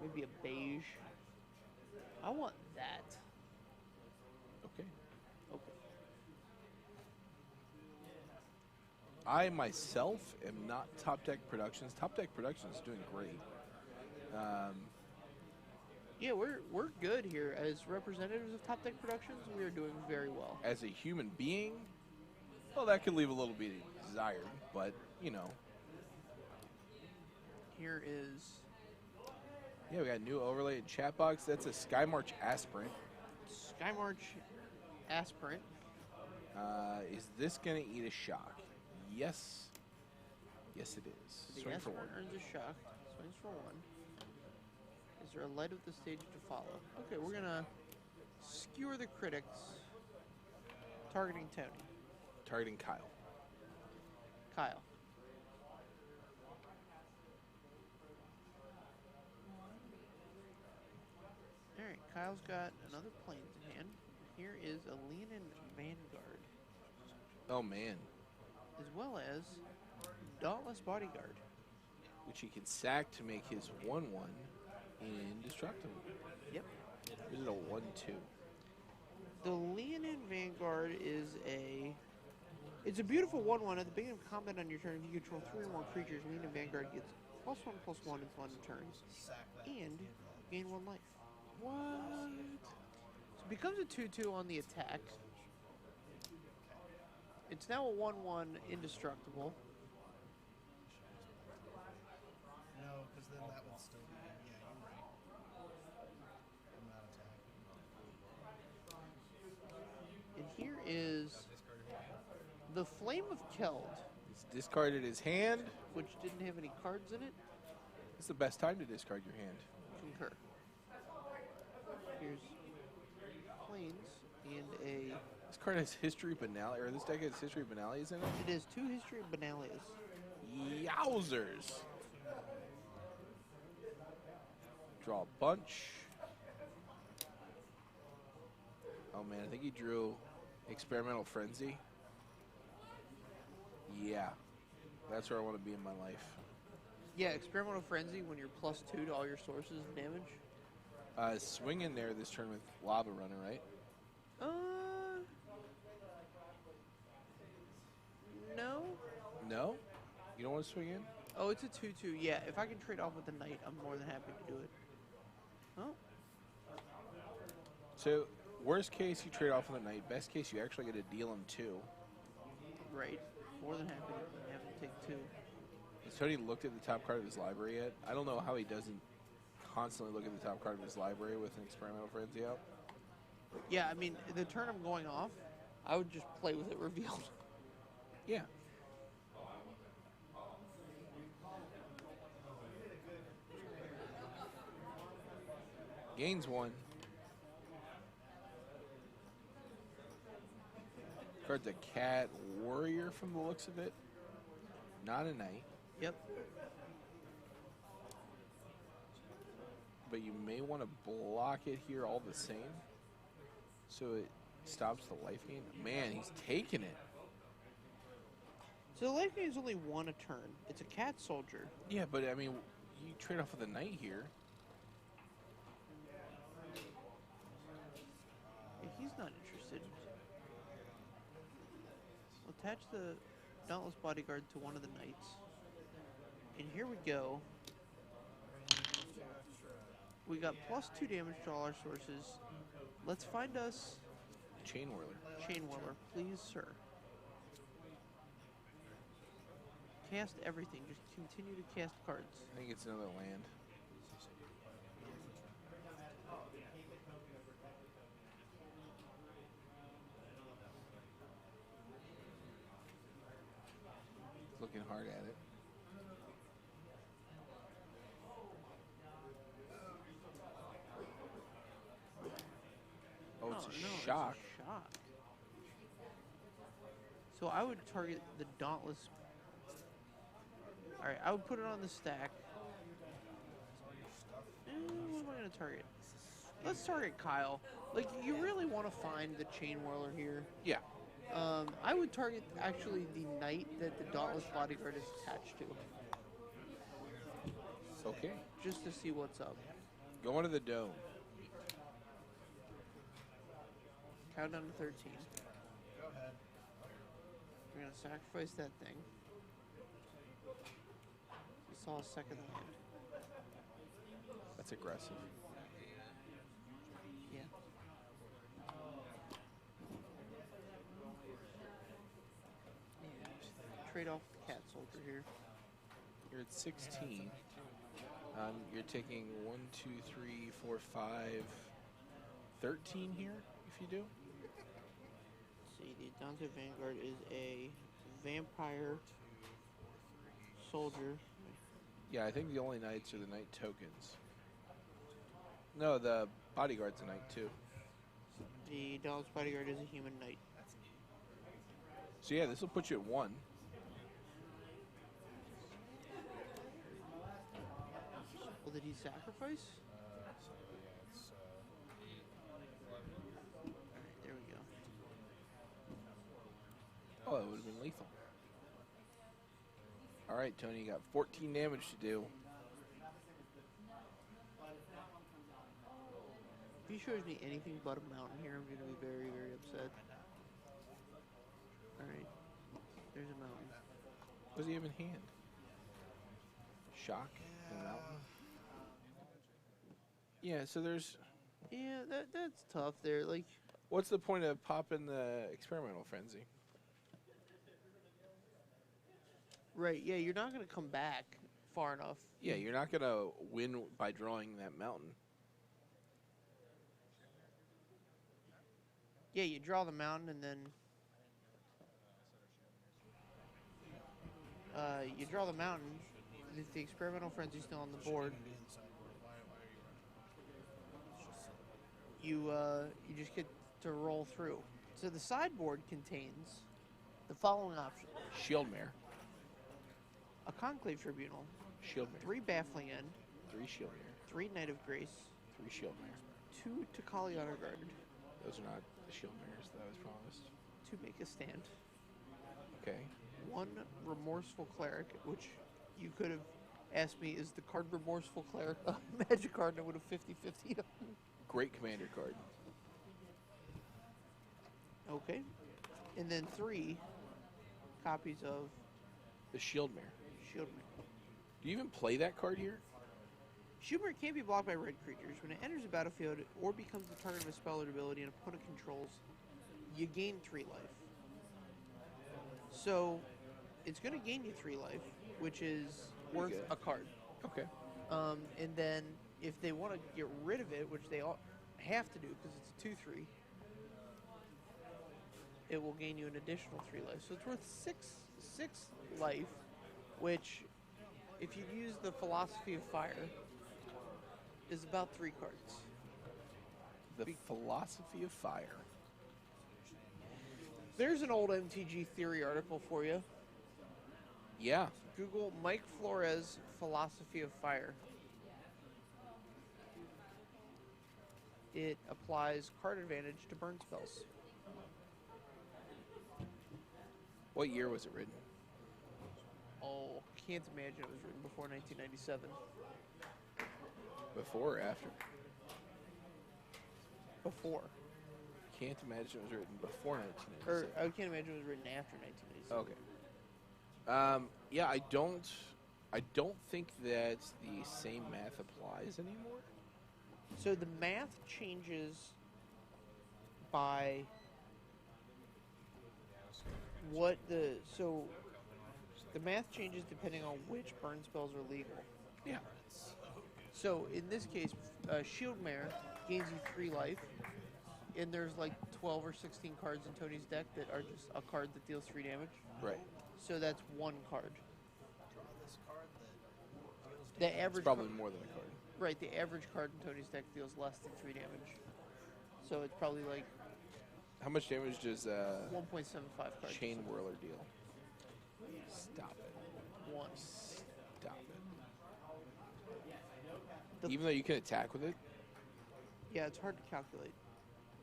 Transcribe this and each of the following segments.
Maybe a beige. I want that. Okay. Okay. I myself am not Top Deck Productions. Top Deck Productions is doing great. Yeah, we're good here as representatives of Top Deck Productions. We are doing very well. As a human being, well, that could leave a little bit desired, but you know. Here is Yeah, we got a new overlay in chat box. That's a Skymarch aspirant. Skymarch aspirant. Is this gonna eat a shock? Yes. Yes, it is. The Swing for aspirant one. earns a shock. Swings for one. Is there a light of the stage to follow? Okay, we're gonna skewer the critics. Targeting Tony. Targeting Kyle. Kyle. Alright, Kyle's got another planes in hand. Here is a Leonin Vanguard, Oh man. as well as Dauntless Bodyguard. Which he can sack to make his 1-1 indestructible. Yep. Or is it a 1-2? The Leonin Vanguard is it's a beautiful 1/1. At the beginning of combat on your turn, if you control 3 or more creatures, Leonin Vanguard gets +1/+1 until end of turn, and gain 1 life. What? So it becomes a 2/2 on the attack. It's now a 1/1 indestructible. No, because then that would still be. Yeah, you're right. I'm not attacking. And here is the Flame of Keld, He's discarded his hand. which didn't have any cards in it. It's the best time to discard your hand. Concur. Here's planes and a. This card has History Banale, or this deck has History Banales in it. It is 2 History Banales. Yowzers! Draw a bunch. Oh man, I think he drew Experimental Frenzy. Yeah, that's where I want to be in my life. Yeah, Experimental Frenzy when you're +2 to all your sources of damage. Swing in there this turn with Lava Runner, right? No. No? You don't want to swing in? Oh, it's a 2/2. Yeah, if I can trade off with the Knight, I'm more than happy to do it. Oh, So, worst case, you trade off with a Knight. Best case, you actually get to deal him 2. right. More than happy to have him take 2. Has Tony looked at the top card of his library yet? I don't know how he doesn't constantly look at the top card of his library with an Experimental Frenzy out. Yeah, I mean, the turn I'm going off, I would just play with it revealed. Yeah. Gains 1. Card's a Cat Warrior from the looks of it. Not a Knight. Yep. But you may want to block it here all the same. So it stops the life gain. Man, he's taking it. So the life gain is only 1 a turn. It's a Cat Soldier. Yeah, but I mean, you trade off with a Knight here. Yeah, he's not interested. We'll attach the Dauntless Bodyguard to one of the Knights. And here we go. We got +2 damage to all our sources. Let's find us Chain Whirler. Chain Whirler, please, sir. Cast everything. Just continue to cast cards. I think it's another land. Looking hard at it. Oh, it's a shock. It's a shock. So I would target the Dauntless. Alright, I would put it on the stack. What am I going to target? Let's target Kyle. Like, you really want to find the Chain Whirler here. Yeah. I would target, actually, the Knight that the Dauntless Bodyguard is attached to. Okay. Just to see what's up. Going to the dome. Countdown to 13. Go ahead. We're going to sacrifice that thing. We saw a second land. That's aggressive. Yeah. And trade off the cat soldier here. You're at 16. You're taking 1, 2, 3, 4, 5, 13 here, if you do. Let's see, the Dante Vanguard is a vampire soldier. Yeah, I think the only knights are the knight tokens. No, the bodyguard's a knight too. The Dallas Bodyguard is a human knight. So yeah, this will put you at 1. Well, did he sacrifice? So yeah, it's 8, 11. Alright, there we go. Oh, it would have been lethal. All right, Tony, you got 14 damage to do. If he shows me anything but a mountain here, I'm going to be very, very upset. Alright. There's a mountain. What does he have in hand? Shock and mountain. Yeah, so there's... Yeah, that's tough there. Like, What's the point of popping the experimental frenzy? right, yeah, you're not going to come back far enough. Yeah, you're not going to win by drawing that mountain. Yeah, you draw the mountain and then... you draw the mountain. If the experimental frenzy's still on the board, Shouldn't even be in the sideboard. Why are you running? It's just you just get to roll through. So the sideboard contains the following options: Shield Mare. a Conclave Tribunal, Shield Mare. 3 Baffling End, 3 Shield Mare. 3 Knight of Grace, 3 Shield Mare. 2 Takali Honor Guard, Those are not the Shield Mares that I was promised. 2 Make a Stand, Okay. 1 Remorseful Cleric, which you could have asked me, is the card Remorseful Cleric a magic card, and I would have 50-50'd. Great commander card. Okay. And then 3 copies of The Shield Mare. Shield Mare. Do you even play that card here? Shield Mare can't be blocked by red creatures. When it enters the battlefield or becomes the target of a spell or ability an opponent controls, you gain 3 life. So, it's going to gain you 3 life, which is worth good. a card. Okay. And then, if they want to get rid of it, which they all have to do because it's a 2/3, it will gain you an additional 3 life. So it's worth 6 life, which, if you use the Philosophy of Fire, is about 3 cards. The Philosophy of Fire. There's an old MTG Theory article for you. Yeah. Google Mike Flores Philosophy of Fire. It applies card advantage to burn spells. What year was it written? Oh, can't imagine it was written before 1997. Before or after? Before. Can't imagine it was written before Or 1997. I can't imagine it was written after 1997. Okay. Yeah, I don't think that the same math applies anymore. So the math changes by what the... So the math changes depending on which burn spells are legal. Yeah. So in this case, Shield Mare gains you 3 life, and there's like 12 or 16 cards in Tony's deck that are just a card that deals 3 damage. Right. So that's 1 card. This card that deals The It's average probably more than a card. Right, the average card in Tony's deck deals less than 3 damage. So it's probably like How much damage does 1.75 cards. Chain Whirler deal? Stop it. 1. Stop it. The- Even though you can attack with it? Yeah, it's hard to calculate.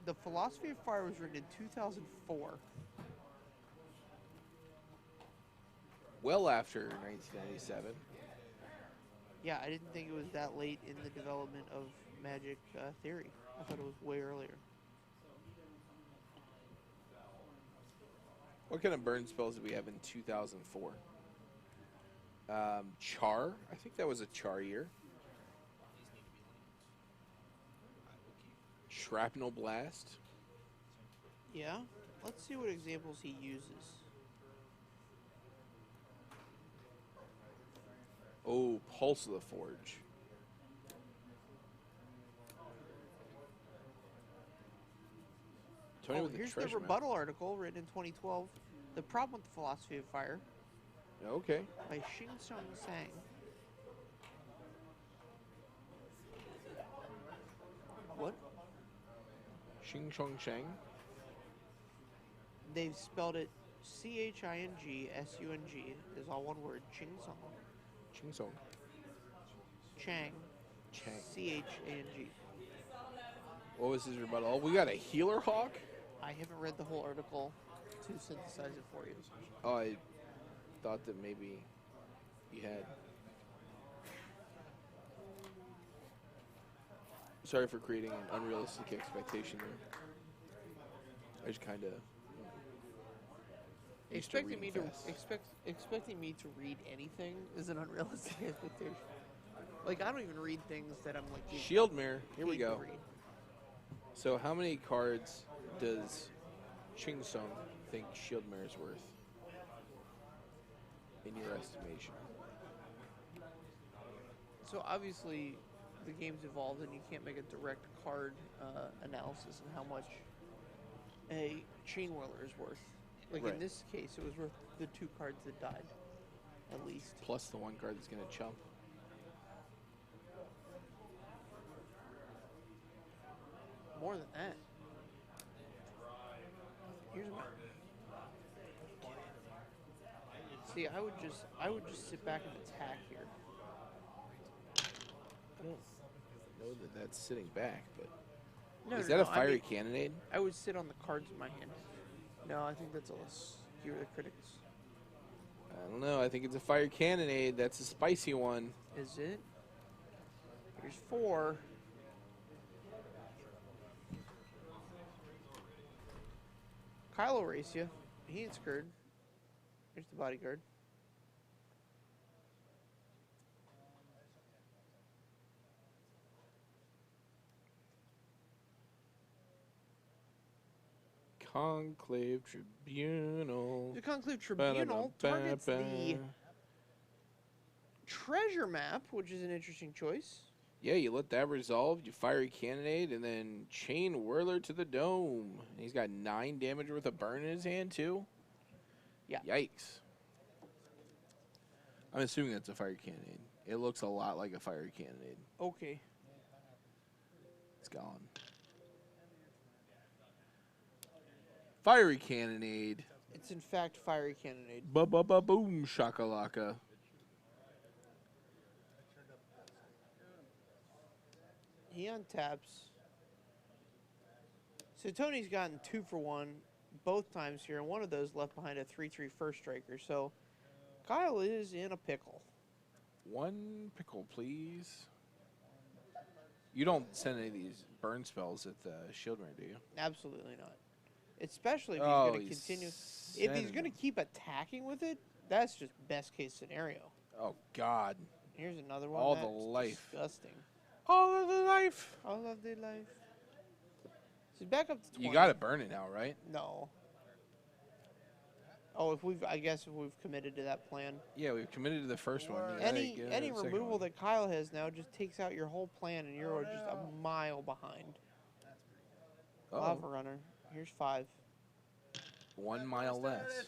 The Philosophy of Fire was written in 2004. Well after 1997. Yeah, I didn't think it was that late in the development of Magic theory. I thought it was way earlier. What kind of burn spells did we have in 2004? Char. I think that was a Char year. These need to be linked. I will keep. Shrapnel Blast. Yeah? Let's see what examples he uses. Oh, Pulse of the Forge. Tony with the Here's the treasure map. rebuttal article written in 2012. The Problem with the Philosophy of Fire Okay. by Xing Song Sang. What? Xing Chong Shang. They've spelled it CHINGSUNG. Is all one word. Ching Song. Ching Song. Chang. Chang. CHANG. What was his rebuttal? We got a Healer Hawk? I haven't read the whole article to synthesize it for you. Oh, I thought that maybe you had. Sorry for creating an unrealistic expectation there. I just kind of Expecting me to read anything is an unrealistic expectation. Like, I don't even read things that I'm like Shield Mirror. Here we paid to go. read. So how many cards does Ching Sung think Shield Mirror is worth in your estimation? So obviously, the game's evolved, and you can't make a direct card analysis of how much a Chain Whirler is worth. Like Right. in this case, it was worth the 2 cards that died, at least. Plus the 1 card that's going to chump. More than that. Here's my. See, I would just sit back and attack here. I don't know that that's sitting back, but No, is no, that a no, fiery cannonade? I would sit on the cards in my hand. No, I think that's a skewer the critics. I don't know. I think it's a fire cannonade. That's a spicy one. Is it? Here's 4. Kyle will race you. He ain't scared. Here's the bodyguard. Conclave Tribunal. The Conclave Tribunal targets the treasure map, which is an interesting choice. Yeah, you let that resolve. You fiery cannonade, and then Chain Whirler to the dome. And he's got 9 damage worth of burn in his hand too. Yeah. Yikes. I'm assuming that's a fire cannonade. It looks a lot like a fire cannonade. Okay. It's gone. Fiery cannonade. It's in fact fiery cannonade. Ba-ba-ba-boom shakalaka. He untaps. So Tony's gotten 2 for 1 both times here, and one of those left behind a 3/3 first striker. So Kyle is in a pickle. 1 pickle, please. You don't send any of these burn spells at the Shield Mirror, do you? Absolutely not. Especially if he's Oh, going to he's continue. If sending he's going to them. keep attacking with it, that's just best case scenario. Oh, God. Here's another one. All the That's life. disgusting. All of the life. All of the life. So back up to 20. You got to burn it now, right? No. Oh, if we've committed to that plan. Yeah, we've committed to the first one. You gotta Any get any the second removal one. that Kyle has now just takes out your whole plan, and you're just a mile behind. Uh-oh. Lava Runner. Here's 5. 1 mile less.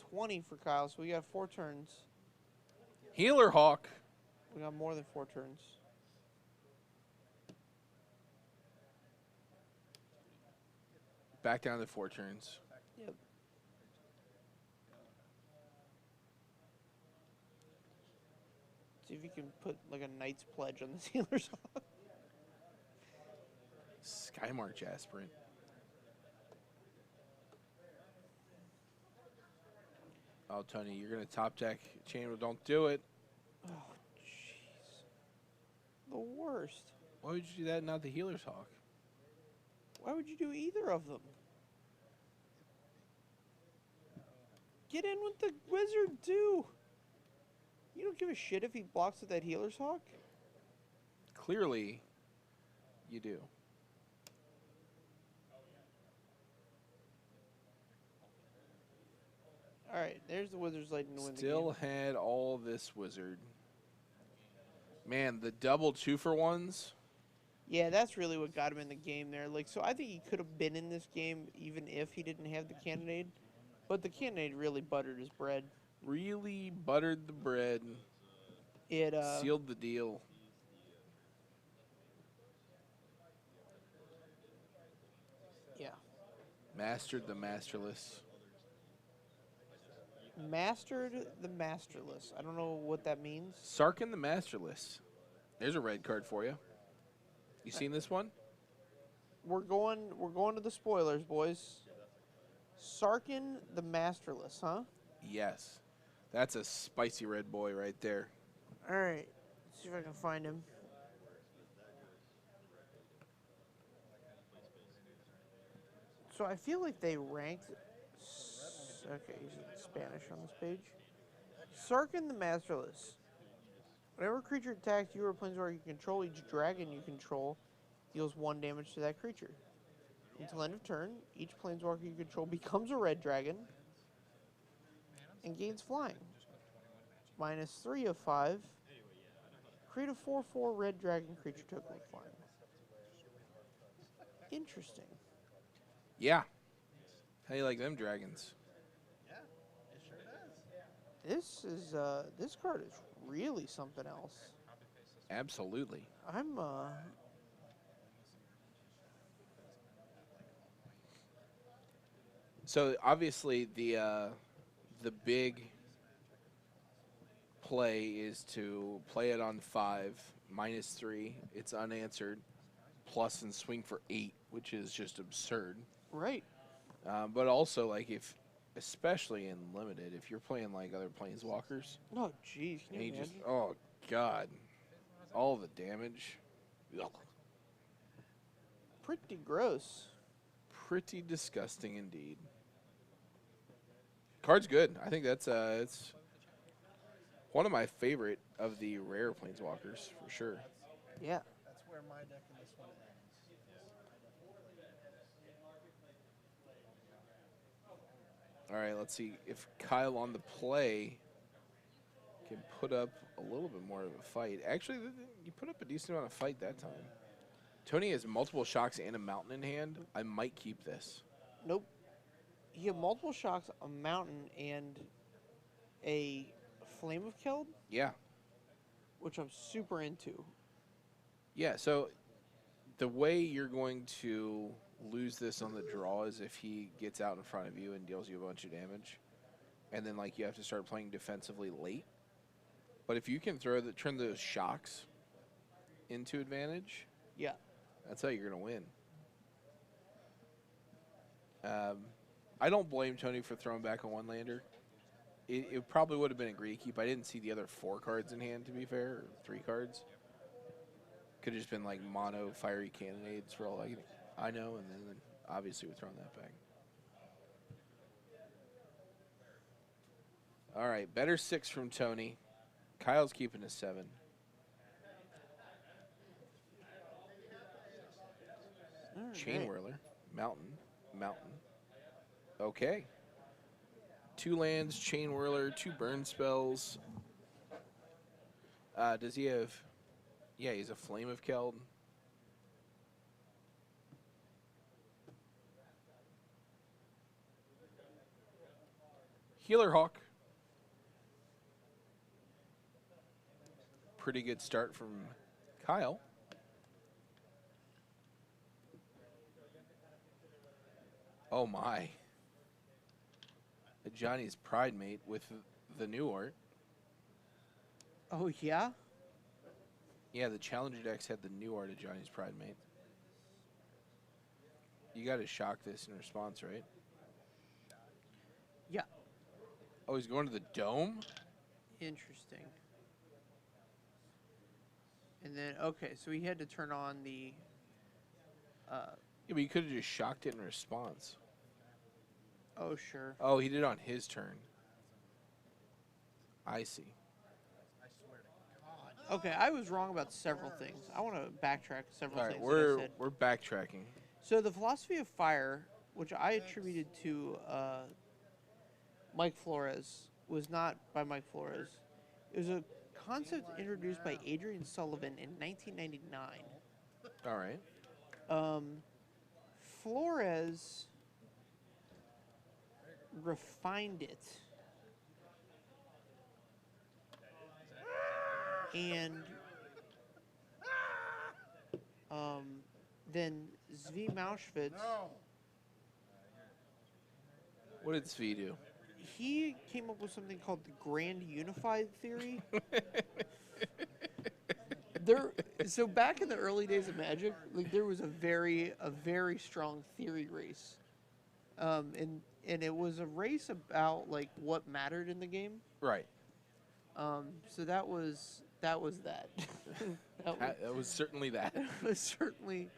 20 for Kyle, so we got 4 turns. Healer Hawk. We got more than 4 turns. Back down to 4 turns. Yep. See if you can put like a Knight's Pledge on the Sealer's Hawk. Skymarch Aspirant. Oh, Tony, you're going to top deck Chain. Don't do it. Oh, jeez. the worst. Why would you do that and not the Healer's Hawk? Why would you do either of them? Get in with the wizard, too. You don't give a shit if he blocks with that Healer's Hawk? Clearly, you do. Alright, there's the Wizard's Lightning to win the game. Still had all this wizard. Man, the double 2-for-1s. Yeah, that's really what got him in the game there. Like, so I think he could have been in this game even if he didn't have the Cannonade. But the Cannonade really buttered his bread. Really buttered the bread. It sealed the deal. Yeah. Mastered the masterless. Mastered the masterless. I don't know what that means. Sarkin the masterless. There's a red card for you. You seen this one? We're going to the spoilers, boys. Sarkin the masterless, huh? Yes. That's a spicy red boy right there. All right. Let's see if I can find him. So I feel like they ranked. Okay, he's in Spanish on this page. Sarkin the Masterless. Whenever a creature attacks you or a planeswalker you control, each dragon you control deals 1 damage to that creature. Until end of turn, each planeswalker you control becomes a red dragon and gains flying. -3 of 5. Create a 4/4 red dragon creature token with flying. Interesting. Yeah. How you like them dragons? Yeah, it sure does. This card is really something else. Absolutely. I'm So obviously the big play is to play it on 5, -3. It's unanswered, plus and swing for 8, which is just absurd. right. But also, like, especially in limited, if you're playing like other planeswalkers, Oh, jeez. Can and you you just, imagine? oh god, all the damage, ugh, Pretty gross. pretty disgusting indeed. Card's good. I think that's it's one of my favorite of the rare planeswalkers for sure. Yeah. That's where my deck in this one ends. All right, let's see if Kyle on the play can put up a little bit more of a fight. Actually, you put up a decent amount of fight that time. Tony has multiple shocks and a mountain in hand. I might keep this. Nope. He had multiple shocks, a mountain, and a flame of Keld, Yeah. which I'm super into. Yeah, so the way you're going to lose this on the draw is if he gets out in front of you and deals you a bunch of damage. And then, like, you have to start playing defensively late. But if you can turn those shocks into advantage, Yeah. that's how you're going to win. I don't blame Tony for throwing back a one-lander. It probably would have been a greedy keep. I didn't see the other 4 cards in hand, to be fair, or 3 cards. Could have just been like mono fiery cannonades for all I know, and then obviously we're throwing that back. All right, better 6 from Tony. Kyle's keeping a 7. Chain Alright. Whirler, mountain. Okay. 2 lands, Chain Whirler, 2 burn spells. Does he have? Yeah, he's a Flame of Keld. Healer Hawk. Pretty good start from Kyle. Oh my. Johnny's Pride Mate with the new art. Oh, yeah? Yeah, the Challenger decks had the new art of Johnny's Pride Mate. You got to shock this in response, right? Yeah. Oh, he's going to the Dome? Interesting. And then, okay, so he had to turn on the... Yeah, but you could have just shocked it in response. Oh, sure. Oh, he did it on his turn. I see. I swear to God. Okay, I was wrong about several things. I want to backtrack several All right, things that I said. we're backtracking. So the philosophy of fire, which I attributed to Mike Flores, was not by Mike Flores. It was a concept introduced by Adrian Sullivan in 1999. All right. Flores refined it, and then Zvi Mauschwitz, What did Svi do? he came up with something called the Grand Unified Theory. So back in the early days of Magic, like there was a very strong theory race, and it was a race about like what mattered in the game. Right. So that was that. That was certainly that. That was certainly.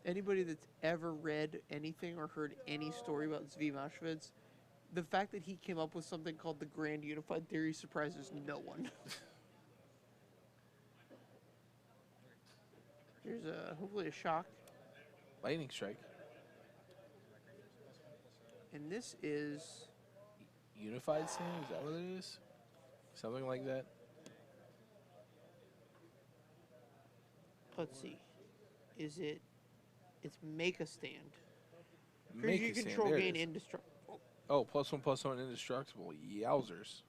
Anybody that's ever read anything or heard any story about Zvi Mauschwitz, the fact that he came up with something called the Grand Unified Theory surprises no one. Here's hopefully a shock. Lightning strike. And this is... Unified Stand? Is that what it is? Something like that? Let's see. Is it... It's make a stand. Make Creature a you stand. control There it gain is. indestructible. Oh, +1/+1 indestructible. Yowzers.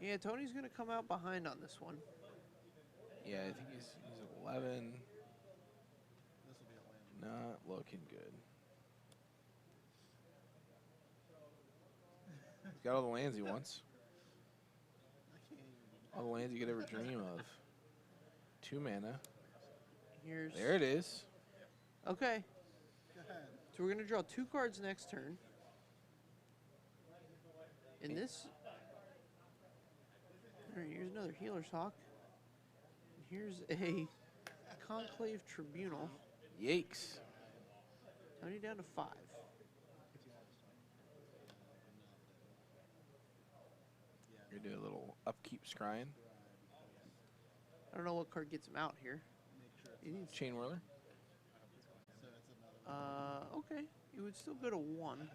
Yeah, Tony's going to come out behind on this one. Yeah, I think he's 11. This will be a land. Not looking good. He's got all the lands he wants. I can't even do All the lands you could ever dream of. 2 mana. Here's... There it is. Okay. Go ahead. So we're going to draw 2 cards next turn. And this... All right, here's another Healer's Hawk. And here's a Conclave Tribunal. Yikes. Tony down to 5. You're going to do a little upkeep scrying. I don't know what card gets him out here. He needs... Chain Whirler. So it's another Okay. It would still go to 1.